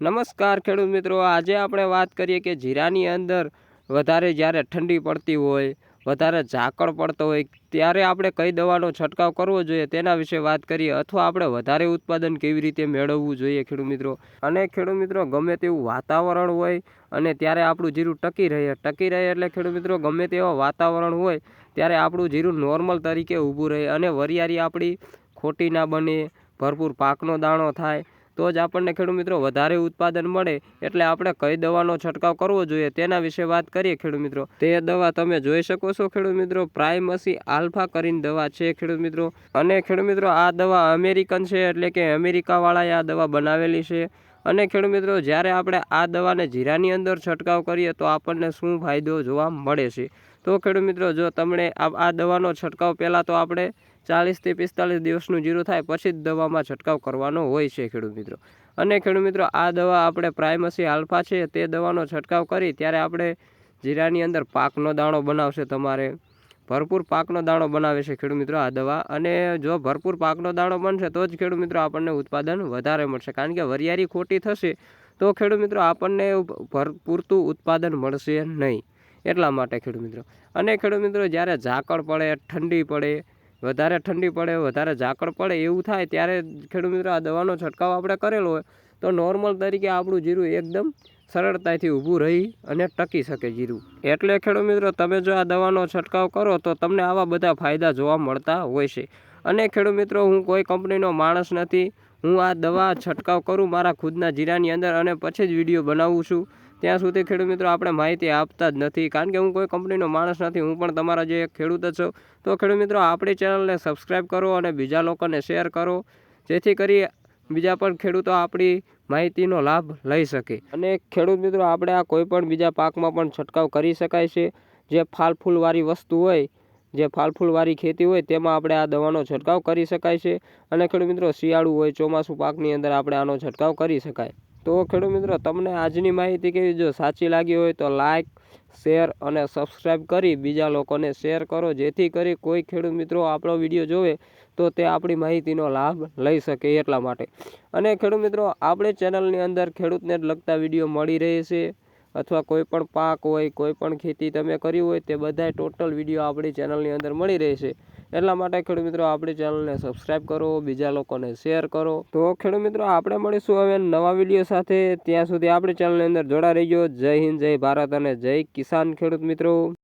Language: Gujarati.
નમસ્કાર ખેડૂત મિત્રો, આજે આપણે વાત કરીએ કે જીરાની અંદર વધારે જ્યારે ઠંડી પડતી હોય, વધારે ઝાકળ પડતો હોય ત્યારે આપણે કઈ દવાનો છંટકાવ કરવો જોઈએ તેના વિશે વાત કરીએ, અથવા આપણે વધારે ઉત્પાદન કેવી રીતે મેળવવું જોઈએ ખેડૂત મિત્રો. અને ખેડૂત મિત્રો, ગમે તેવું વાતાવરણ હોય અને ત્યારે આપણું જીરું ટકી રહે એટલે ખેડૂત મિત્રો ગમે તેવા વાતાવરણ હોય ત્યારે આપણું જીરું નોર્મલ તરીકે ઊભું રહે અને વરિયાળી આપણી ખોટી ના બને, ભરપૂર પાકનો દાણો થાય, તો જ આપણને ખેડૂત મિત્રો વધારે ઉત્પાદન મળે. એટલે આપણે કઈ દવાનો છંટકાવ કરવો જોઈએ તેના વિશે વાત કરીએ ખેડૂત મિત્રો. તે દવા તમે જોઈ શકો છો ખેડૂત મિત્રો, પ્રાઇમસી આલ્ફા કરીને દવા છે ખેડૂત મિત્રો. અને ખેડૂત મિત્રો, આ દવા અમેરિકન છે, એટલે કે અમેરિકા વાળાએ આ દવા બનાવેલી છે. અને ખેડૂત મિત્રો, જ્યારે આપણે આ દવાને જીરાની અંદર છંટકાવ કરીએ તો આપણને શું ફાયદો જોવા મળે છે. તો ખેડૂત મિત્રો, જો તમને આ દવાનો છંટકાવ પહેલાં તો આપણે 40 થી 45 દિવસનું જીરું થાય પછી જ દવામાં છંટકાવ કરવાનો હોય છે ખેડૂત મિત્રો. અને ખેડૂત મિત્રો, આ દવા આપણે પ્રાઇમસી આલ્ફા છે તે દવાનો છંટકાવ કરી ત્યારે આપણે જીરાની અંદર પાકનો દાણો બનાવશે, તમારે ભરપૂર પાકનો દાણો બનાવે છે ખેડૂત મિત્રો આ દવા. અને જો ભરપૂર પાકનો દાણો બનશે તો જ ખેડૂત મિત્રો આપણને ઉત્પાદન વધારે મળશે, કારણ કે વરિયાળી ખોટી થશે તો ખેડૂત મિત્રો આપણને પૂરતું ઉત્પાદન મળશે નહીં. એટલા માટે ખેડૂત મિત્રો. અને ખેડૂત મિત્રો, જ્યારે ઝાકળ પડે, ઠંડી પડે, વધારે ઠંડી પડે, વધારે ઝાકળ પડે એવું થાય ત્યારે ખેડૂત મિત્રો આ દવાનો છંટકાવ આપણે કરેલો હોય તો નોર્મલ તરીકે આપણું જીરું એકદમ સરળતાથી ઊભું રહી અને ટકી શકે જીરું. એટલે ખેડૂત મિત્રો, તમે જો આ દવાનો છંટકાવ કરો તો તમને આવા બધા ફાયદા જોવા મળતા હોય છે. અને ખેડૂત મિત્રો, હું કોઈ કંપનીનો માણસ નથી. હું આ દવા છંટકાવ કરું મારા ખુદના જીરાની અંદર અને પછી જ વિડીયો બનાવું છું. ત્યાં સુધી ખેડૂત મિત્રો આપણે માહિતી આપતા જ નથી, કારણ કે હું કોઈ કંપનીનો માણસ નથી. હું પણ તમારા જે ખેડૂત જ છું. તો ખેડૂત મિત્રો, આપણી ચેનલને સબસ્ક્રાઈબ કરો અને બીજા લોકોને શેર કરો, જેથી કરી બીજા પણ ખેડૂતો આપણી માહિતીનો લાભ લઈ શકે. અને ખેડૂત મિત્રો, આપણે આ કોઈ પણ બીજા પાકમાં પણ છંટકાવ કરી શકાય છે. જે ફાલ ફૂલવાળી વસ્તુ હોય, જે ફાલ ફૂલવાળી ખેતી હોય તેમાં આપણે આ દવાનો છંટકાવ કરી શકાય છે. અને ખેડૂત મિત્રો, શિયાળુ હોય, ચોમાસું પાકની અંદર આપણે આનો છંટકાવ કરી શકાય. તો ખેડૂત મિત્રો, તમને આજની માહિતી કેવી જો સાચી લાગી હોય તો લાઇક, શેર અને સબસ્ક્રાઈબ કરી બીજા લોકોને શેર કરો, જેથી કરી કોઈ ખેડૂત મિત્રો આપણો વિડીયો જોવે તો તે આપણી માહિતીનો લાભ લઈ શકે એટલા માટે. અને ખેડૂત મિત્રો, આપણી ચેનલની અંદર ખેડૂતને લગતા વિડીયો મળી રહે છે, અથવા કોઈ પણ પાક હોય, કોઈ પણ ખેતી તમે કરી હોય તે બધાય ટોટલ વિડીયો આપણી ચેનલની અંદર મળી રહે છે. એટલા માટે ખેડૂત મિત્રો, આપણી ચેનલને સબસ્ક્રાઈબ કરો, બીજા લોકોને શેર કરો. તો ખેડૂત મિત્રો, આપણે મળીશું હવે નવા વિડીયો સાથે. ત્યાં સુધી આપણી ચેનલની અંદર જોડા રહીજો. જય હિન્દ, જય ભારત અને જય કિસાન ખેડૂત મિત્રો.